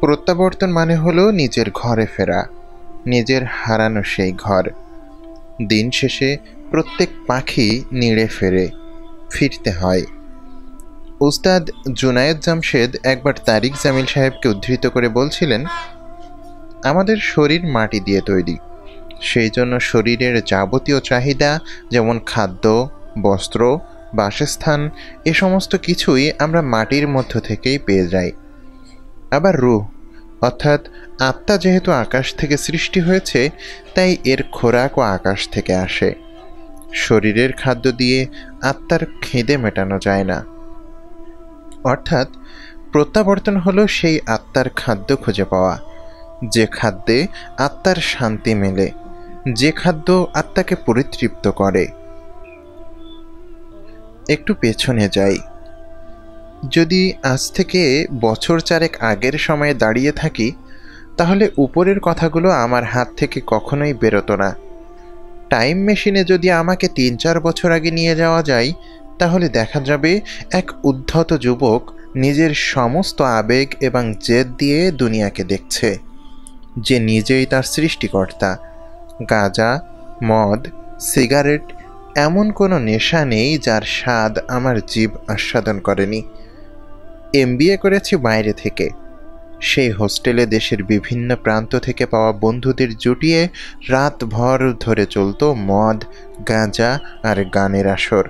প্রত্যাবর্তন মানে হলো নিজের ঘরে ফেরা, নিজের হারানো সেই ঘর। দিন শেষে প্রত্যেক পাখি নিড়ে ফিরতে হয়। উস্তাদ জুনায়েদ জামশেদ একবার তারিক জামিল সাহেবকে উদ্ধৃত করে বলছিলেন, আমাদের শরীর মাটি দিয়ে তৈরি, সেই জন্য শরীরের যাবতীয় চাহিদা যেমন খাদ্য, বস্ত্র, বাসস্থান এ সমস্ত কিছুই আমরা মাটির মধ্য থেকেই পেয়ে যাই। আবার রূহ অর্থাৎ আত্মা যেহেতু আকাশ থেকে সৃষ্টি হয়েছে, তাই এর খোরাকও আকাশ থেকে আসে। শরীরের খাদ্য দিয়ে আত্মার খিদে মেটানো যায় না। অর্থাৎ প্রত্যাবর্তন হলো সেই আত্মার খাদ্য খুঁজে পাওয়া, যে খাদ্যে আত্মার শান্তি মেলে, যে খাদ্য আত্মাকে পরিতৃপ্ত করে। একটু পেছনে যাই। যদি আজ থেকে বছর চারেক আগের সময়ে দাঁড়িয়ে থাকি, তাহলে উপরের কথাগুলো আমার হাত থেকে কখনোই বেরোতো না। টাইম মেশিনে যদি আমাকে ৩-৪ বছর আগে নিয়ে যাওয়া যায়, তাহলে দেখা যাবে এক উদ্ধত যুবক নিজের সমস্ত আবেগ এবং জেদ দিয়ে দুনিয়াকে দেখছে, যে নিজেই তার সৃষ্টিকর্তা। গাঁজা, মদ, সিগারেট এমন কোনো নেশা নেই যার স্বাদ আমার জিভ আস্বাদন করেনি। MBA করেছি বাইরে থেকে। সেই হোস্টেলে দেশের বিভিন্ন প্রান্ত থেকে পাওয়া বন্ধুদের জুটিয়ে রাতভর ধরে চলত মদ, গাঁজা আর গানের আসর।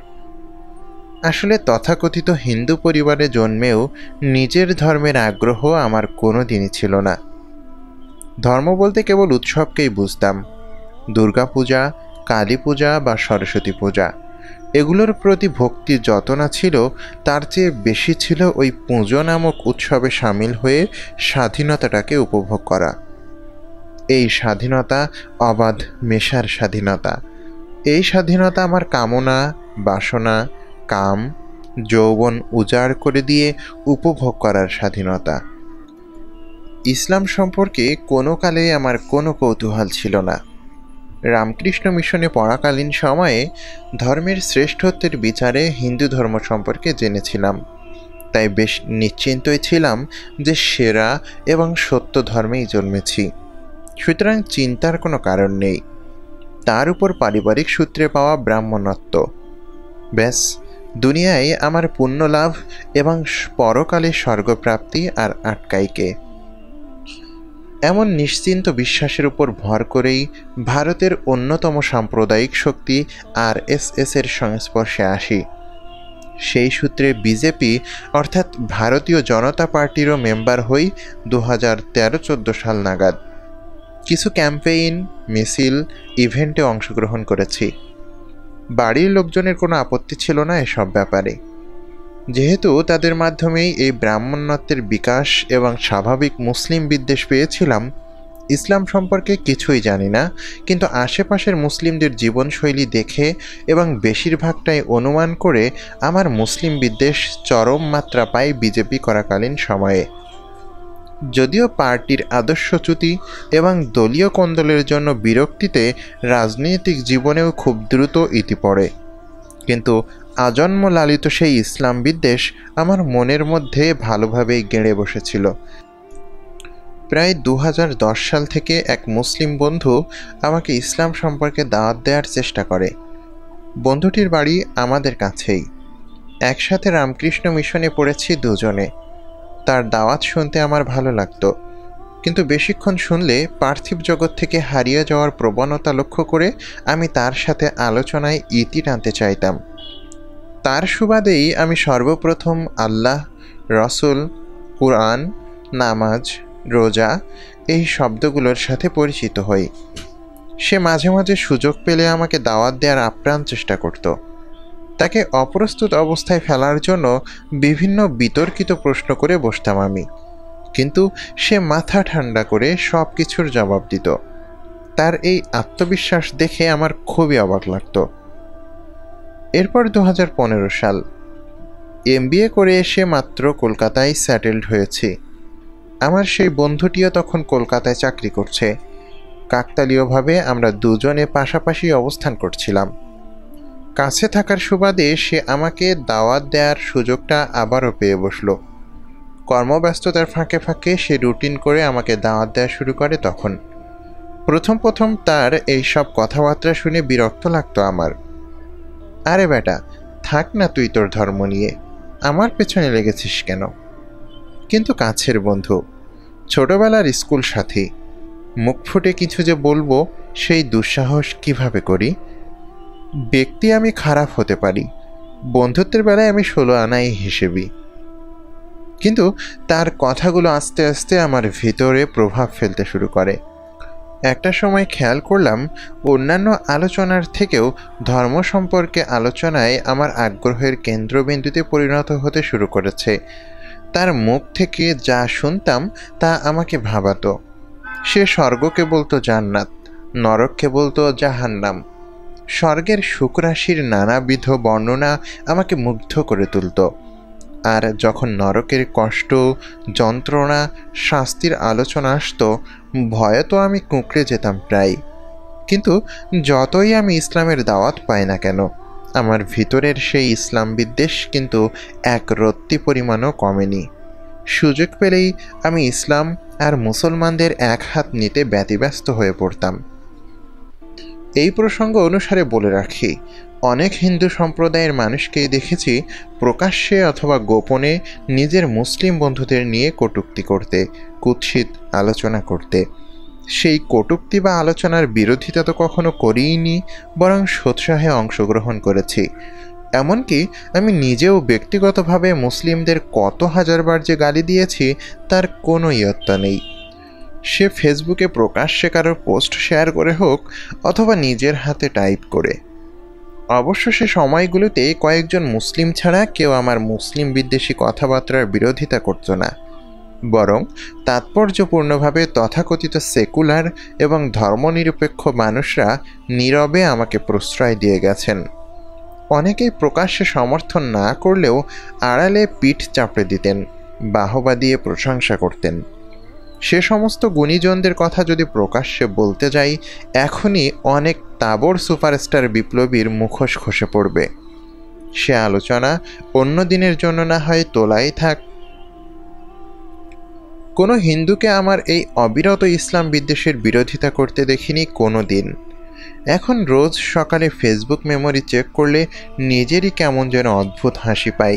আসলে তথাকথিত হিন্দু পরিবারে জন্মেও নিজের ধর্মের আগ্রহ আমার কোনো দিনই ছিল না। ধর্ম বলতে কেবল উৎসবকেই বুঝতাম। দুর্গাপূজা, কালী পূজা বা সরস্বতী পূজা, এগুলোর প্রতি ভক্তি যত না ছিল, তার চেয়ে বেশি ছিল ওই পুজো নামক উৎসবে সামিল হয়ে স্বাধীনতাটাকে উপভোগ করা। এই স্বাধীনতা অবাধ মেশার স্বাধীনতা। এই স্বাধীনতা আমার কামনা, বাসনা, কাম, যৌবন উজাড় করে দিয়ে উপভোগ করার স্বাধীনতা। ইসলাম সম্পর্কে কোনো কালেই আমার কোনো কৌতূহল ছিল না। রামকৃষ্ণ মিশনে পড়াকালীন সময়ে ধর্মের শ্রেষ্ঠত্বের বিচারে হিন্দু ধর্ম সম্পর্কে জেনেছিলাম, তাই বেশ নিশ্চিন্তই ছিলাম যে সেরা এবং সত্য ধর্মেই জন্মেছি, সুতরাং চিন্তার কোনো কারণ নেই। তার উপর পারিবারিক সূত্রে পাওয়া ব্রাহ্মণত্ব, ব্যাস দুনিয়ায় আমার পুণ্য লাভ এবং পরকালে স্বর্গপ্রাপ্তি আর আটকাইকে। এমন নিশ্চিন্ত বিশ্বাসের উপর ভর করেই ভারতের অন্যতম সাম্প্রদায়িক শক্তি RSS-এর সংস্পর্শে আসি। সেই সূত্রে বিজেপি অর্থাৎ ভারতীয় জনতা পার্টিরও মেম্বার হই 2013-14 সাল নাগাদ। কিছু ক্যাম্পেইন, মিছিল, ইভেন্টে অংশগ্রহণ করেছি। বাড়ির লোকজনের কোনো আপত্তি ছিল না এসব ব্যাপারে, যেহেতু তাদের মাধ্যমেই এই ব্রাহ্মণ্যত্বের বিকাশ এবং স্বাভাবিক মুসলিম বিদ্বেষ পেয়েছিলাম। ইসলাম সম্পর্কে কিছুই জানি না, কিন্তু আশেপাশের মুসলিমদের জীবনশৈলী দেখে এবং বেশিরভাগটাই অনুমান করে আমার মুসলিম বিদ্বেষ চরম মাত্রা পায় বিজেপি করাকালীন সময়ে। যদিও পার্টির আদর্শচ্যুতি এবং দলীয় কোন্দলের জন্য বিরক্তিতে রাজনৈতিক জীবনেও খুব দ্রুত ইতি পড়ে, কিন্তু আজন্ম লালিত সেই ইসলাম বিদ্বেষ আমার মনের মধ্যে ভালোভাবেই গেড়ে বসেছিল। প্রায় 2010 সাল থেকে এক মুসলিম বন্ধু আমাকে ইসলাম সম্পর্কে দাওয়াত দেওয়ার চেষ্টা করে। বন্ধুটির বাড়ি আমাদের কাছেই। একসাথে রামকৃষ্ণ মিশনে পড়েছি দুজনে। তার দাওয়াত শুনতে আমার ভালো লাগতো, কিন্তু বেশিক্ষণ শুনলে পার্থিব জগৎ থেকে হারিয়ে যাওয়ার প্রবণতা লক্ষ্য করে আমি তার সাথে আলোচনায় ইতি টানতে চাইতাম। তার সুবাদেই আমি সর্বপ্রথম আল্লাহ, রসুল, কুরআন, নামাজ, রোজা এই শব্দগুলোর সাথে পরিচিত হই। সে মাঝে মাঝে সুযোগ পেলে আমাকে দাওয়াত দেওয়ার আপ্রাণ চেষ্টা করত। তাকে অপ্রস্তুত অবস্থায় ফেলার জন্য বিভিন্ন বিতর্কিত প্রশ্ন করে বসতাম আমি, কিন্তু সে মাথা ঠান্ডা করে সব কিছুর জবাব দিত। তার এই আত্মবিশ্বাস দেখে আমার খুবই অবাক লাগতো। এরপর 2015 সাল MBA করে এসে মাত্র কলকাতায় সেটেলড হয়েছি। আমার সেই বন্ধুটিও তখন কলকাতায় চাকরি করছে। কাকতালীয়ভাবে আমরা দুজনে পাশাপাশি অবস্থান করছিলাম। কাছে থাকার সুবাদে সে আমাকে দাওয়াত দেওয়ার সুযোগটা আবারও পেয়ে বসল। কর্মব্যস্ততার ফাঁকে ফাঁকে সে রুটিন করে আমাকে দাওয়াত দেওয়া শুরু করে। তখন প্রথম প্রথম তার এইসব কথাবার্তা শুনে বিরক্ত লাগতো আমার। আরে বেটা, থাক না তুই তোর ধর্ম নিয়ে, আমার পেছনে লেগেছিস কেন? কিন্তু কাছের বন্ধু, ছোটবেলার স্কুল সাথী, মুখ ফুটে কিছু যে বলবো সেই দুঃসাহস কিভাবে করি? ব্যক্তি আমি খারাপ হতে পারি, বন্ধুত্বের বেলায় আমি 16 আনাই হিসেবি। কিন্তু তার কথাগুলো আস্তে আস্তে আমার ভিতরে প্রভাব ফেলতে শুরু করে। একটা সময় খেয়াল করলাম অন্যান্য আলোচনার থেকেও ধর্ম সম্পর্কে আলোচনায় আমার আগ্রহের কেন্দ্রবিন্দুতে পরিণত হতে শুরু করেছে। তার মুখ থেকে যা শুনতাম তা আমাকে ভাবাতো। সে স্বর্গকে বলতো জান্নাত, নরককে বলতো জাহান্নাম। স্বর্গের সুখরাশির নানাবিধ বর্ণনা আমাকে মুগ্ধ করে তুলত। আর যখন নরকের কষ্ট, যন্ত্রণা, শাস্তির আলোচনা আসতো, ভয়ে তো আমি কুঁকড়ে যেতাম প্রায়। কিন্তু যতই আমি ইসলামের দাওয়াত পাই না কেন, আমার ভিতরের সেই ইসলাম বিদ্বেষ কিন্তু এক রত্তি পরিমাণও কমেনি। সুযোগ পেলেই আমি ইসলাম আর মুসলমানদের এক হাত নিতে ব্যতিব্যস্ত হয়ে পড়তাম। এই প্রসঙ্গ অনুসারে বলে রাখি, অনেক হিন্দু সম্প্রদায়ের মানুষকেই দেখেছি প্রকাশ্যে অথবা গোপনে নিজের মুসলিম বন্ধুদের নিয়ে কটূক্তি করতে, কুৎসিত আলোচনা করতে। সেই কটূক্তি বা আলোচনার বিরোধিতা তো কখনো করিইনি, বরং সোৎসাহে অংশগ্রহণ করেছি। এমনকি আমি নিজেও ব্যক্তিগতভাবে মুসলিমদের কত হাজারবার যে গালি দিয়েছি তার কোনো ইয়ত্তা নেই। সে ফেসবুকে প্রকাশ্যে কারোর পোস্ট শেয়ার করে হোক অথবা নিজের হাতে টাইপ করে। অবশ্য সে সময়গুলোতে কয়েকজন মুসলিম ছাড়া কেউ আমার মুসলিম বিদ্বেষী কথাবার্তার বিরোধিতা করত না, বরং তাৎপর্যপূর্ণভাবে তথাকথিত সেকুলার এবং ধর্মনিরপেক্ষ মানুষরা নীরবে আমাকে প্রশ্রয় দিয়ে গেছেন। অনেকেই প্রকাশ্যে সমর্থন না করলেও আড়ালে পিঠ চাপড়ে দিতেন, বাহবা দিয়ে প্রশংসা করতেন। সে সমস্ত গুণীজনদের কথা যদি প্রকাশ্যে বলতে যাই, এখনই অনেক তাবড় সুপারস্টার বিপ্লবীর মুখোশ খসে পড়বে। সে আলোচনা অন্য দিনের জন্য না হয় তোলাই থাক। কোনো হিন্দুকে আমার এই অবিরত ইসলাম বিদ্বেষের বিরোধিতা করতে দেখিনি কোনো দিন। এখন রোজ সকালে ফেসবুক মেমোরি চেক করলে নিজেরই কেমন যেন অদ্ভুত হাসি পাই।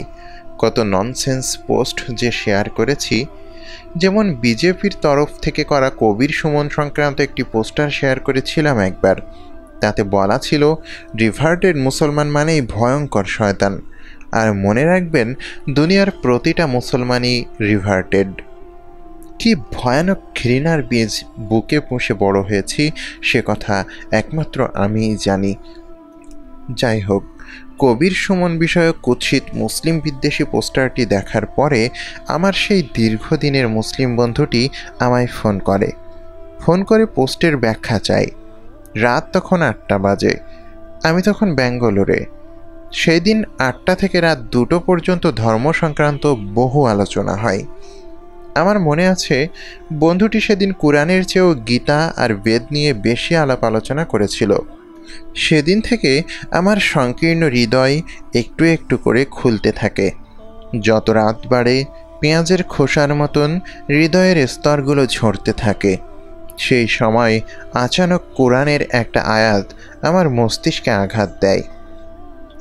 কত ননসেন্স পোস্ট যে শেয়ার করেছি। যেমন বিজেপির তরফ থেকে করা কবির সুমন সংক্রান্ত একটি পোস্টার শেয়ার করেছিলাম একবার। তাতে বলা ছিল, রিভার্টেড মুসলমান মানেই ভয়ঙ্কর শয়তান, আর মনে রাখবেন দুনিয়ার প্রতিটা মুসলমানই রিভার্টেড। কি ভয়ানক ঘৃণার বীজ বুকে পুষে বড় হয়েছি সে কথা একমাত্র আমিই জানি। যাই হোক, কবির সুমন বিষয়ক কুৎসিত মুসলিম বিদ্বেষী পোস্টারটি দেখার পরে আমার সেই দীর্ঘদিনের মুসলিম বন্ধুটি আমায় ফোন করে পোস্টের ব্যাখ্যা চাই। রাত তখন 8টা বাজে। আমি তখন ব্যাঙ্গালোরে। সেই দিন 8টা থেকে রাত 2টো পর্যন্ত ধর্ম সংক্রান্ত বহু আলোচনা হয়। আমার মনে আছে বন্ধুটি সেদিন কোরআনের চেয়েও গীতা আর বেদ নিয়ে বেশি আলাপ আলোচনা করেছিল। সেদিন থেকে আমার সংকীর্ণ হৃদয় একটু একটু করে খুলতে থাকে। যত রাত বাড়ে পেঁয়াজের খোসার মতন হৃদয়ের স্তরগুলো ঝরতে থাকে। সেই সময় আচানক কোরআনের একটা আয়াত আমার মস্তিষ্কে আঘাত দেয়।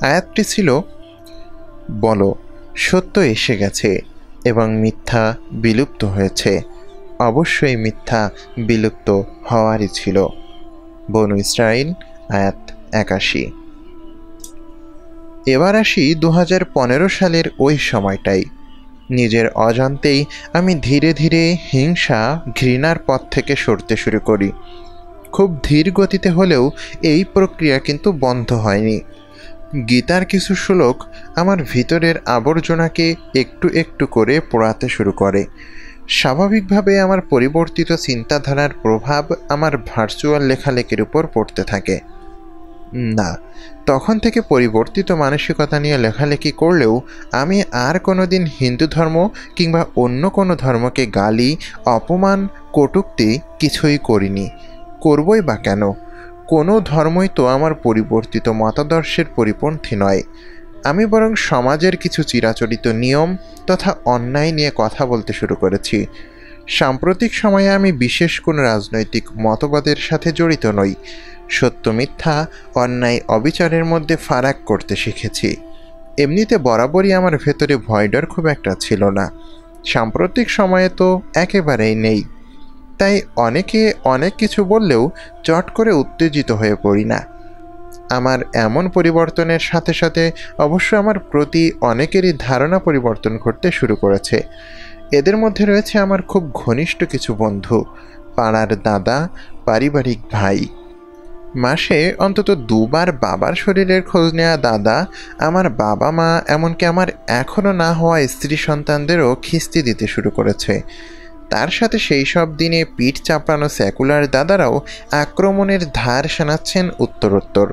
আয়াতটি ছিল, বলো সত্য এসে গেছে এবং মিথ্যা বিলুপ্ত হয়েছে। অবশ্যই মিথ্যা বিলুপ্ত হওয়ারই ছিল। বনু ইসরাইল আয়াত 81। এবার আসি 2015 সালের ওই সময়টাই। নিজের অজান্তেই আমি ধীরে ধীরে হিংসা, ঘৃণার পথ থেকে সরতে শুরু করি। খুব ধীর গতিতে হলেও এই প্রক্রিয়া কিন্তু বন্ধ হয়নি। গীতার কিছু শ্লোক আমার ভিতরের আবর্জনাকে একটু একটু করে পোড়াতে শুরু করে। স্বাভাবিকভাবে আমার পরিবর্তিত চিন্তাধারার প্রভাব আমার ভার্চুয়াল লেখালেখির উপর পড়তে থাকে। না, তখন থেকে পরিবর্তিত মানসিকতা নিয়ে লেখালেখি করলেও আমি আর কোনো দিন হিন্দু ধর্ম কিংবা অন্য কোনো ধর্মকে গালি, অপমান, কটূক্তি কিছুই করিনি। করবই বা কেন? কোনো ধর্মই তো আমার পরিবর্তিত মতাদর্শের পরিপন্থী নয়। আমি বরং সমাজের কিছু চিরাচরিত নিয়ম তথা অন্যায় নিয়ে কথা বলতে শুরু করেছি। সাম্প্রতিক সময়ে আমি বিশেষ কোনো রাজনৈতিক মতবাদের সাথে জড়িত নই। সত্য মিথ্যা, অন্যায় অবিচারের মধ্যে ফারাক করতে শিখেছি। এমনিতে বরাবরই আমার ভেতরে ভয়ডর খুব একটা ছিল না, সাম্প্রতিক সময়ে তো একেবারেই নেই। তাই অনেকে অনেক কিছু বললেও চট করে উত্তেজিত হয়ে পড়ি না। আমার এমন পরিবর্তনের সাথে সাথে অবশ্য আমার প্রতি অনেকেরই ধারণা পরিবর্তন ঘটতে শুরু করেছে। এদের মধ্যে রয়েছে আমার খুব ঘনিষ্ঠ কিছু বন্ধু, পাড়ার দাদা, পারিবারিক ভাই। মাসে অন্তত দুবার বাবার শরীরের খোঁজ নেওয়া দাদা, আমার বাবা মা, এমনকি আমার এখনও না হওয়া স্ত্রী সন্তানদেরও খিস্তি দিতে শুরু করেছে। তার সাথে সেই সব দিনে পিঠ চাপড়ানো সেকুলার দাদারাও আক্রমণের ধার শোনাচ্ছেন উত্তরোত্তর।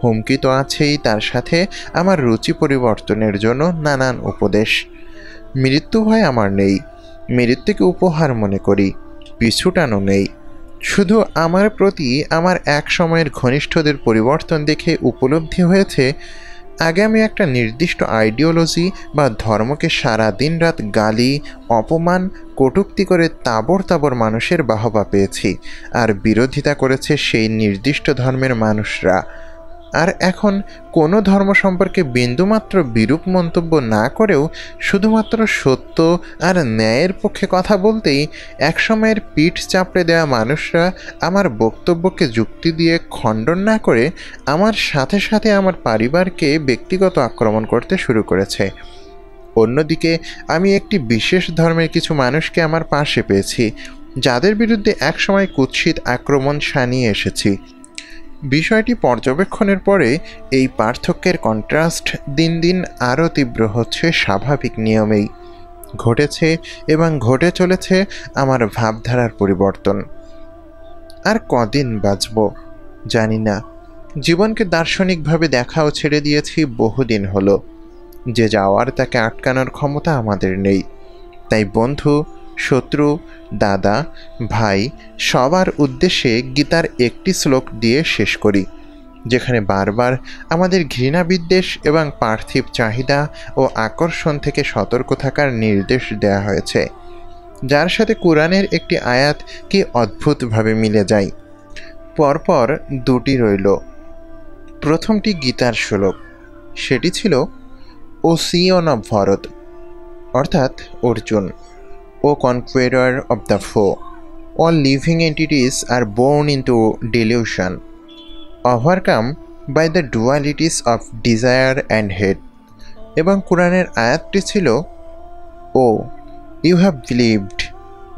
হুমকি তো আছেই, তার সাথে আমার রুচি পরিবর্তনের জন্য নানান উপদেশ। মৃত্যু ভয় আমার নেই, মৃত্যুকে উপহার মনে করি, পিছুটানো নেই। শুধু আমার প্রতি আমার এক সময়ের ঘনিষ্ঠদের পরিবর্তন দেখে উপলব্ধি হয়েছে, আগে আমি একটা নির্দিষ্ট আইডিওলজি বা ধর্মকে সারা দিন রাত গালি, অপমান, কটূক্তি করে তাবড় তাবড় মানুষের বাহবা পেয়েছি, আর বিরোধিতা করেছে সেই নির্দিষ্ট ধর্মের মানুষরা। আর এখন কোনো ধর্ম সম্পর্কে বিন্দুমাত্র বিরূপ মন্তব্য না করেও শুধুমাত্র সত্য আর ন্যায়ের পক্ষে কথা বলতেই একসময়ের পিঠ চাপড়ে দেওয়া মানুষরা আমার বক্তব্যকে যুক্তি দিয়ে খণ্ডন না করে আমার সাথে সাথে আমার পরিবারকে ব্যক্তিগত আক্রমণ করতে শুরু করেছে। অন্যদিকে আমি একটি বিশেষ ধর্মের কিছু মানুষকে আমার পাশে পেয়েছি, যাদের বিরুদ্ধে একসময় কুৎসিত আক্রমণ শানিয়ে এসেছি। বিষয়টি পর্যবেক্ষণের পরে এই পার্থক্যের কন্ট্রাস্ট দিন দিন আরও তীব্র হচ্ছে স্বাভাবিক নিয়মেই। ঘটেছে এবং ঘটে চলেছে আমার ভাবধারার পরিবর্তন। আর কদিন বাঁচব জানি না। জীবনকে দার্শনিকভাবে দেখাও ছেড়ে দিয়েছি বহুদিন হলো। যে যাওয়ার তাকে আটকানোর ক্ষমতা আমাদের নেই। তাই বন্ধু, শত্রু, দাদা, ভাই সবার উদ্দেশ্যে গীতার একটি শ্লোক দিয়ে শেষ করি, যেখানে বারবার আমাদের ঘৃণা বিদ্বেষ এবং পার্থিব চাহিদা ও আকর্ষণ থেকে সতর্ক থাকার নির্দেশ দেওয়া হয়েছে, যার সাথে কোরআনের একটি আয়াত কি অদ্ভুতভাবে মিলে যায়। পরপর দুটি রইল। প্রথমটি গীতার শ্লোক, সেটি ছিল ও সিয়ন অফ ভরত, অর্থাৎ Arjun, O conqueror of the foe, all living entities are born into delusion, overcome by the dualities of desire and hate. এবং কোরআনের আয়াতটি ছিল, O you have believed,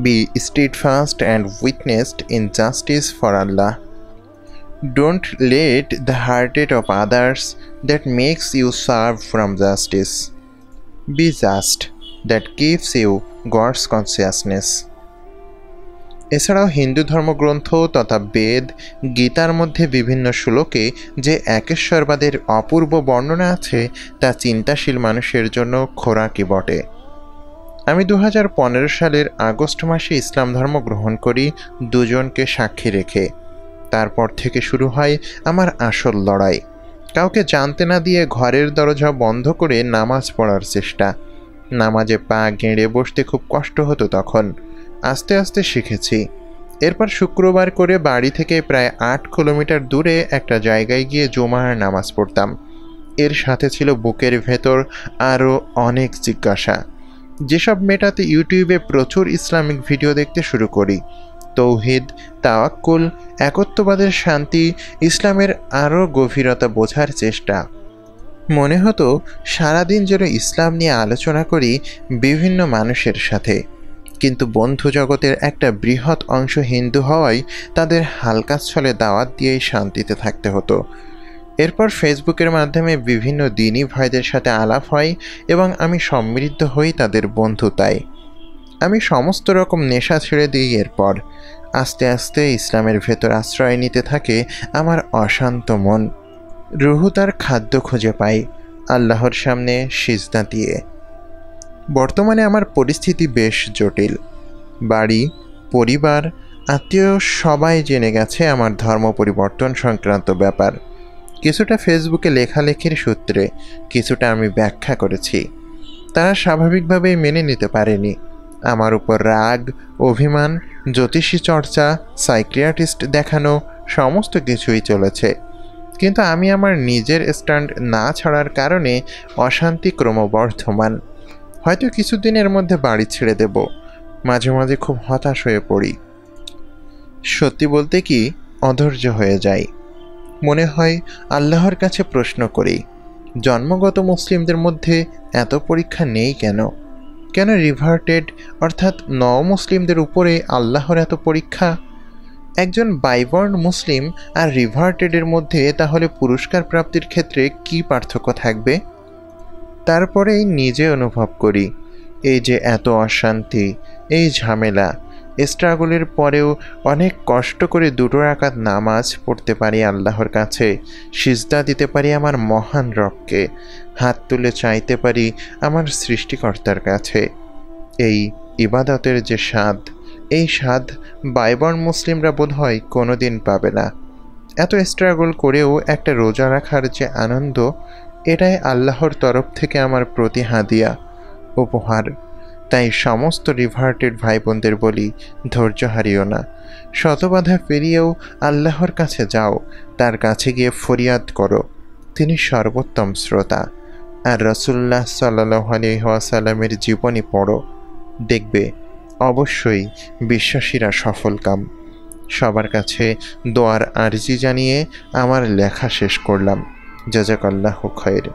be steadfast and witnessed in justice for Allah. Don't let the heartache of others that makes you serve from justice. Be just, that gives you God's consciousness. এছাড়াও হিন্দু ধর্মগ্রন্থ তথা বেদ, গীতার মধ্যে বিভিন্ন শ্লোকে যে একেশ্বরবাদের অপূর্ব বর্ণনা আছে তা চিন্তাশীল মানুষের জন্য খোরাকি বটে। আমি 2015 সালের আগস্ট মাসে ইসলাম ধর্ম গ্রহণ করি দুজনকে সাক্ষী রেখে। তারপর থেকে শুরু হয় আমার আসল লড়াই। কাউকে জানতে না দিয়ে ঘরের দরজা বন্ধ করে নামাজ পড়ার চেষ্টা। নামাজে পা গেঁড়ে বসতে খুব কষ্ট হতো তখন, আস্তে আস্তে শিখেছি। এরপর শুক্রবার করে বাড়ি থেকে প্রায় 8 কিলোমিটার দূরে একটা জায়গায় গিয়ে জুমার নামাজ পড়তাম। এর সাথে ছিল বুকের ভেতর আরও অনেক জিজ্ঞাসা, যেসব মেটাতে ইউটিউবে প্রচুর ইসলামিক ভিডিও দেখতে শুরু করি। তৌহিদ, তাওয়াক্কুল, একত্ববাদের শান্তি, ইসলামের আরও গভীরতা বোঝার চেষ্টা। মনে হতো সারাদিন যেন ইসলাম নিয়ে আলোচনা করি বিভিন্ন মানুষের সাথে, কিন্তু বন্ধু জগতের একটা বৃহৎ অংশ হিন্দু হওয়ায় তাদের হালকা ছলে দাওয়াত দিয়েই শান্তিতে থাকতে হতো। এরপর ফেসবুকের মাধ্যমে বিভিন্ন দিনী ভাইদের সাথে আলাপ হয় এবং আমি সমৃদ্ধ হই তাদের বন্ধুতায়। আমি সমস্ত রকম নেশা ছেড়ে দিই। এরপর আস্তে আস্তে ইসলামের ভেতর আশ্রয় নিতে থাকে আমার অশান্ত মন। রুহু তার খাদ্য খুঁজে পাই আল্লাহর সামনে সিজদা দিয়ে। বর্তমানে আমার পরিস্থিতি বেশ জটিল। বাড়ি, পরিবার, আত্মীয় সবাই জেনে গেছে আমার ধর্ম পরিবর্তন সংক্রান্ত ব্যাপার। কিছুটা ফেসবুকে লেখালেখির সূত্রে, কিছুটা আমি ব্যাখ্যা করেছি। তারা স্বাভাবিকভাবেই মেনে নিতে পারেনি। আমার উপর রাগ, অভিমান, জ্যোতিষী চর্চা, সাইকিয়াট্রিস্ট দেখানো সমস্ত কিছুই চলেছে। কিন্তু আমি আমার নিজের স্ট্যান্ড না ছাড়ার কারণে অশান্তি ক্রমবর্ধমান। হয়তো কিছুদিনের মধ্যে বাড়ি ছেড়ে দেব। মাঝে মাঝে খুব হতাশ হয়ে পড়ি। সত্যি বলতে কি, অধৈর্য হয়ে যাই। মনে হয় আল্লাহর কাছে প্রশ্ন করি, জন্মগত মুসলিমদের মধ্যে এত পরীক্ষা নেই কেন? কেন রিভার্টেড অর্থাৎ মুসলিমদের উপরে আল্লাহর এত পরীক্ষা? একজন বাইবর্ন মুসলিম আর রিভার্টেডের মধ্যে তাহলে পুরস্কার প্রাপ্তির ক্ষেত্রে কী পার্থক্য থাকবে? তারপরেই নিজে অনুভব করি, এই যে এত অশান্তি, এই ঝামেলা, স্ট্রাগলের পরেও অনেক কষ্ট করে 2 রাকাত নামাজ পড়তে পারি আল্লাহর কাছে, সিজদা দিতে পারি আমার মহান রবকে, হাত তুলে চাইতে পারি আমার সৃষ্টিকর্তার কাছে। এই ইবাদতের যে স্বাদ, এই স্বাদ বাইবর্ন মুসলিমরা বোধহয় কোনো দিন পাবে না। এত স্ট্রাগল করেও একটা রোজা রাখার যে আনন্দ, এটাই আল্লাহর তরফ থেকে আমার প্রতি হাদিয়া, উপহার। তাই সমস্ত রিভার্টেড ভাই বোনদের বলি, ধৈর্য হারিও না। শত বাধা পেরিয়েও আল্লাহর কাছে যাও, তার কাছে গিয়ে ফরিয়াদ করো। তিনি সর্বোত্তম শ্রোতা। আর রাসূলুল্লাহ সাল্লাল্লাহু আলাইহি ওয়াসাল্লামের জীবনী পড়ো, দেখবে অবশ্যই বিশ্বাসীরা সফলকাম। সবার কাছে দোয়ার আরজি জানিয়ে আমার লেখা শেষ করলাম। জাযাকাল্লাহু খায়র।